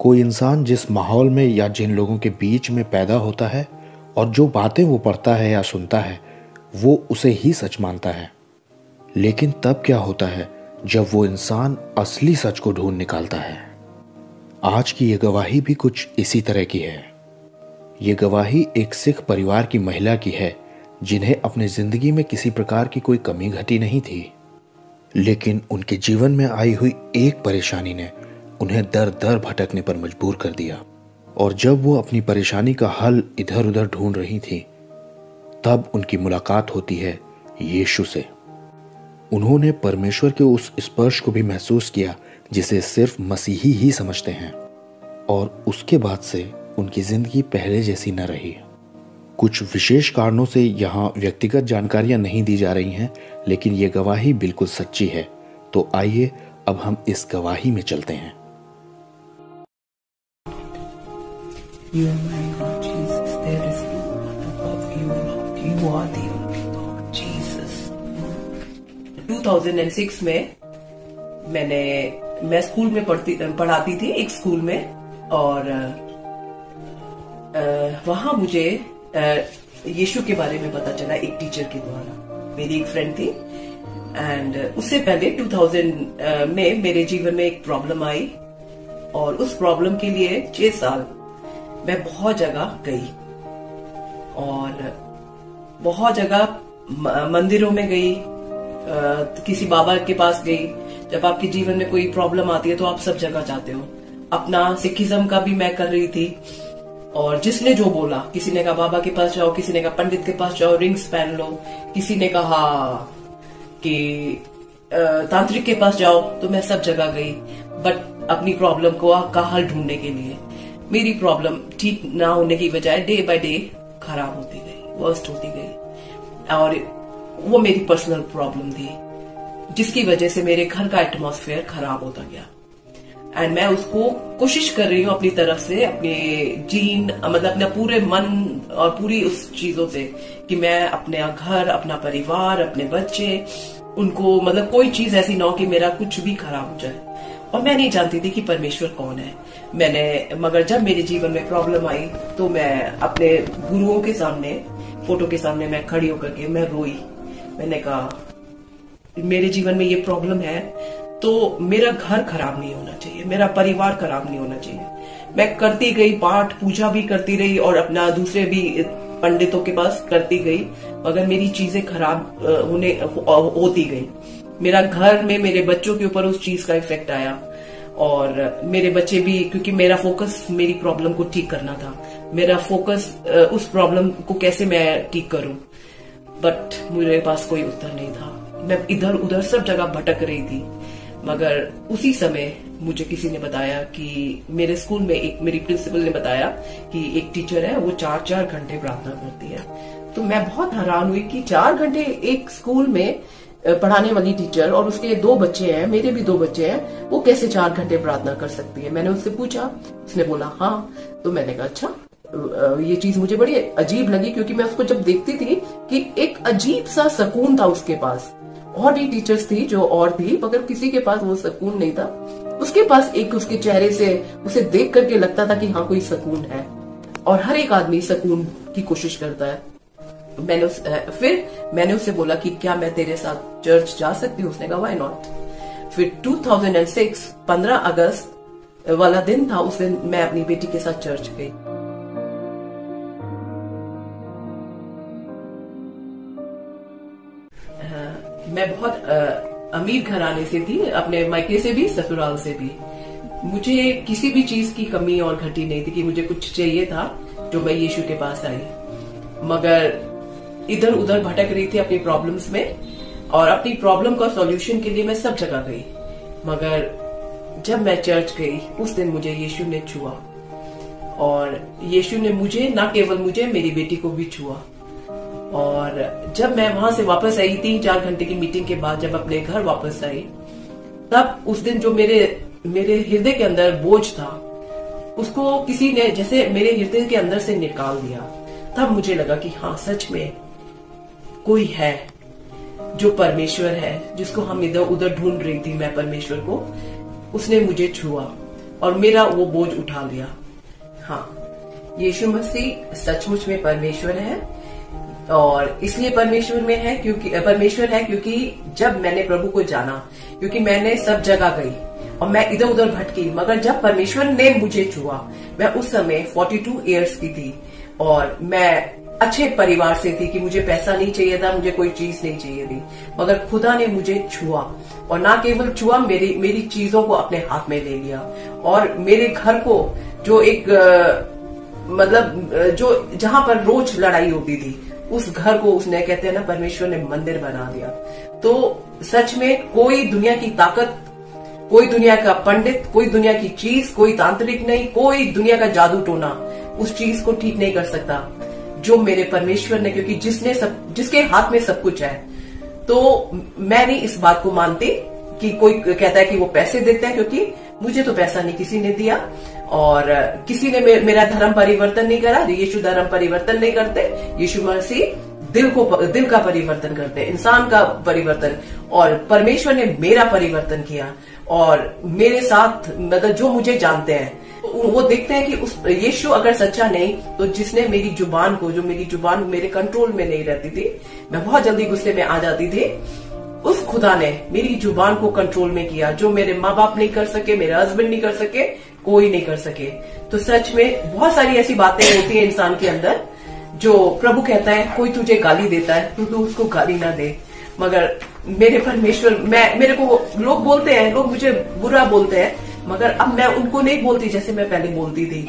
कोई इंसान जिस माहौल में या जिन लोगों के बीच में पैदा होता है और जो बातें वो पढ़ता है या सुनता है वो उसे ही सच मानता है। लेकिन तब क्या होता है जब वो इंसान असली सच को ढूंढ निकालता है। आज की ये गवाही भी कुछ इसी तरह की है। ये गवाही एक सिख परिवार की महिला की है जिन्हें अपनी जिंदगी में किसी प्रकार की कोई कमी घटी नहीं थी, लेकिन उनके जीवन में आई हुई एक परेशानी ने उन्हें दर दर भटकने पर मजबूर कर दिया। और जब वो अपनी परेशानी का हल इधर उधर ढूंढ रही थी तब उनकी मुलाकात होती है यीशु से। उन्होंने परमेश्वर के उस स्पर्श को भी महसूस किया जिसे सिर्फ मसीही ही समझते हैं, और उसके बाद से उनकी जिंदगी पहले जैसी न रही। कुछ विशेष कारणों से यहाँ व्यक्तिगत जानकारियां नहीं दी जा रही हैं, लेकिन ये गवाही बिल्कुल सच्ची है। तो आइए अब हम इस गवाही में चलते हैं। You are my God, Jesus. There is no one above you, Lord. You are the only Lord, Jesus. 2006 में मैं स्कूल में पढ़ाती थी, एक स्कूल में, और वहां मुझे यीशु के बारे में पता चला एक टीचर के द्वारा। मेरी एक फ्रेंड थी, एंड उससे पहले 2000 में मेरे जीवन में एक प्रॉब्लम आई, और उस प्रॉब्लम के लिए 6 साल मैं बहुत जगह गई, और बहुत जगह मंदिरों में गई, किसी बाबा के पास गई। जब आपके जीवन में कोई प्रॉब्लम आती है तो आप सब जगह जाते हो। अपना सिखिज्म का भी मैं कर रही थी, और जिसने जो बोला, किसी ने कहा बाबा के पास जाओ, किसी ने कहा पंडित के पास जाओ, रिंग्स पहन लो, किसी ने कहा कि तांत्रिक के पास जाओ, तो मैं सब जगह गई, बट अपनी प्रॉब्लम का हल ढूंढने के लिए। मेरी प्रॉब्लम ठीक ना होने की बजाय डे बाय डे खराब होती गई, वर्स्ट होती गई, और वो मेरी पर्सनल प्रॉब्लम थी जिसकी वजह से मेरे घर का एटमॉस्फेयर खराब होता गया। एंड मैं उसको कोशिश कर रही हूँ अपनी तरफ से, अपने मतलब अपने पूरे मन और पूरी उस चीजों से, कि मैं अपने घर, अपना परिवार, अपने बच्चे, उनको मतलब कोई चीज ऐसी ना हो कि मेरा कुछ भी खराब हो जाए। और मैं नहीं जानती थी कि परमेश्वर कौन है। मगर जब मेरे जीवन में प्रॉब्लम आई तो मैं अपने गुरुओं के सामने, फोटो के सामने मैं खड़ी होकर के मैं रोई। मैंने कहा मेरे जीवन में ये प्रॉब्लम है, तो मेरा घर खराब नहीं होना चाहिए, मेरा परिवार खराब नहीं होना चाहिए। मैं करती गई, पाठ पूजा भी करती रही, और अपना दूसरे भी पंडितों के पास करती गई, मगर मेरी चीजें खराब होती गई। मेरा घर में मेरे बच्चों के ऊपर उस चीज का इफेक्ट आया, और मेरे बच्चे भी, क्योंकि मेरा फोकस मेरी प्रॉब्लम को ठीक करना था, मेरा फोकस उस प्रॉब्लम को कैसे मैं ठीक करूं, बट मेरे पास कोई उत्तर नहीं था। मैं इधर उधर सब जगह भटक रही थी। मगर उसी समय मुझे किसी ने बताया कि मेरे स्कूल में मेरी प्रिंसिपल ने बताया कि एक टीचर है, वो 4-4 घंटे प्रार्थना करती है। तो मैं बहुत हैरान हुई कि 4 घंटे एक स्कूल में पढ़ाने वाली टीचर, और उसके 2 बच्चे हैं, मेरे भी 2 बच्चे हैं, वो कैसे 4 घंटे प्रार्थना कर सकती है। मैंने उससे पूछा, उसने बोला हाँ। तो मैंने कहा अच्छा, ये चीज मुझे बड़ी अजीब लगी, क्योंकि मैं उसको जब देखती थी कि एक अजीब सा सुकून था उसके पास। और भी टीचर्स थी जो और थी, मगर किसी के पास वो सुकून नहीं था। उसके पास एक, उसके चेहरे से उसे देख करके लगता था कि हाँ कोई सुकून है, और हर एक आदमी सुकून की कोशिश करता है। फिर मैंने उससे बोला कि क्या मैं तेरे साथ चर्च जा सकती हूँ। उसने कहा व्हाई नॉट। फिर 2006 15 अगस्त वाला दिन था, उस दिन मैं अपनी बेटी के साथ चर्च गई। मैं बहुत अमीर घराने से थी, अपने मायके से भी, ससुराल से भी। मुझे किसी भी चीज की कमी और घटी नहीं थी कि मुझे कुछ चाहिए था जो मैं यीशु के पास आई। मगर इधर उधर भटक रही थी अपनी प्रॉब्लम्स में, और अपनी प्रॉब्लम का सॉल्यूशन के लिए मैं सब जगह गई। मगर जब मैं चर्च गई उस दिन मुझे यीशु ने छुआ, और यीशु ने मुझे, ना केवल मुझे, मेरी बेटी को भी छुआ। और जब मैं वहां से वापस आई 3-4 घंटे की मीटिंग के बाद, जब अपने घर वापस आई, तब उस दिन जो मेरे हृदय के अंदर बोझ था, उसको किसी ने जैसे मेरे हृदय के अंदर से निकाल दिया। तब मुझे लगा कि हाँ, सच में कोई है जो परमेश्वर है, जिसको हम इधर उधर ढूंढ रही थी मैं परमेश्वर को। उसने मुझे छुआ, और मेरा वो बोझ उठा लिया। हाँ, यीशु मसीह सचमुच में परमेश्वर है, और इसलिए परमेश्वर है क्योंकि जब मैंने प्रभु को जाना, क्योंकि मैंने सब जगह गई और मैं इधर उधर भटकी, मगर जब परमेश्वर ने मुझे छुआ, मैं उस समय 42 इयर्स की थी और मैं अच्छे परिवार से थी कि मुझे पैसा नहीं चाहिए था, मुझे कोई चीज नहीं चाहिए थी, मगर खुदा ने मुझे छुआ, और ना केवल छुआ, मेरी चीजों को अपने हाथ में ले लिया, और मेरे घर को जो एक जो जहां पर रोज लड़ाई होती थी, उस घर को उसने, कहते हैं ना, परमेश्वर ने मंदिर बना दिया। तो सच में कोई दुनिया की ताकत, कोई दुनिया का पंडित, कोई दुनिया की चीज, कोई तांत्रिक नहीं, कोई दुनिया का जादू टोना उस चीज को ठीक नहीं कर सकता जो मेरे परमेश्वर ने, क्योंकि जिसके हाथ में सब कुछ है। तो मैं नहीं इस बात को मानती कि कोई कहता है कि वो पैसे देते हैं, क्योंकि मुझे तो पैसा नहीं किसी ने दिया, और किसी ने मेरा धर्म परिवर्तन नहीं करा। यीशु धर्म परिवर्तन नहीं करते, यीशु मसीह दिल का परिवर्तन करते, इंसान का परिवर्तन, और परमेश्वर ने मेरा परिवर्तन किया, और मेरे साथ मतलब जो मुझे जानते हैं वो देखते हैं कि उस यीशु अगर सच्चा नहीं, तो जिसने मेरी जुबान को, जो मेरी जुबान मेरे कंट्रोल में नहीं रहती थी, मैं बहुत जल्दी गुस्से में आ जाती थी, उस खुदा ने मेरी जुबान को कंट्रोल में किया, जो मेरे माँ बाप नहीं कर सके, मेरे हस्बैंड नहीं कर सके, कोई नहीं कर सके। तो सच में बहुत सारी ऐसी बातें होती है इंसान के अंदर, जो प्रभु कहता है कोई तुझे गाली देता है तो तू उसको गाली ना दे, मगर मेरे परमेश्वर, मेरे को लोग बोलते हैं, लोग मुझे बुरा बोलते हैं, मगर अब मैं उनको नहीं बोलती जैसे मैं पहले बोलती थी,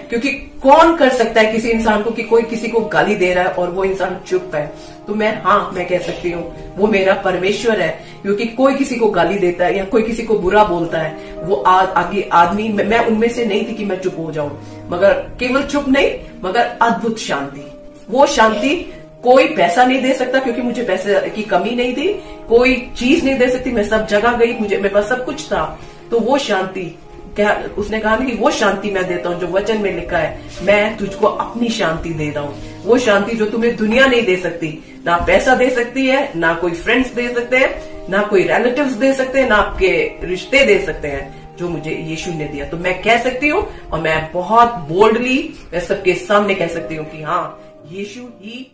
क्योंकि कौन कर सकता है किसी इंसान को कि कोई किसी को गाली दे रहा है और वो इंसान चुप है। तो मैं कह सकती हूँ वो मेरा परमेश्वर है, क्योंकि कोई किसी को गाली देता है या कोई किसी को बुरा बोलता है, वो आगे आदमी, मैं उनमें से नहीं थी कि मैं चुप हो जाऊं, मगर केवल चुप नहीं, मगर अद्भुत शांति। वो शांति कोई पैसा नहीं दे सकता, क्योंकि मुझे पैसे की कमी नहीं थी, कोई चीज नहीं दे सकती, मैं सब जगह गई, मेरे पास सब कुछ था। तो वो शांति, क्या उसने कहा ना कि वो शांति मैं देता हूँ जो वचन में लिखा है, मैं तुझको अपनी शांति दे रहा हूँ। वो शांति जो तुम्हें दुनिया नहीं दे सकती, ना पैसा दे सकती है, ना कोई फ्रेंड्स दे सकते हैं, ना कोई रिलेटिव्स दे सकते हैं, ना आपके रिश्ते दे सकते हैं, जो मुझे यीशु ने दिया। तो मैं कह सकती हूँ, और मैं बहुत बोल्डली सबके सामने कह सकती हूँ कि हाँ, यीशु ही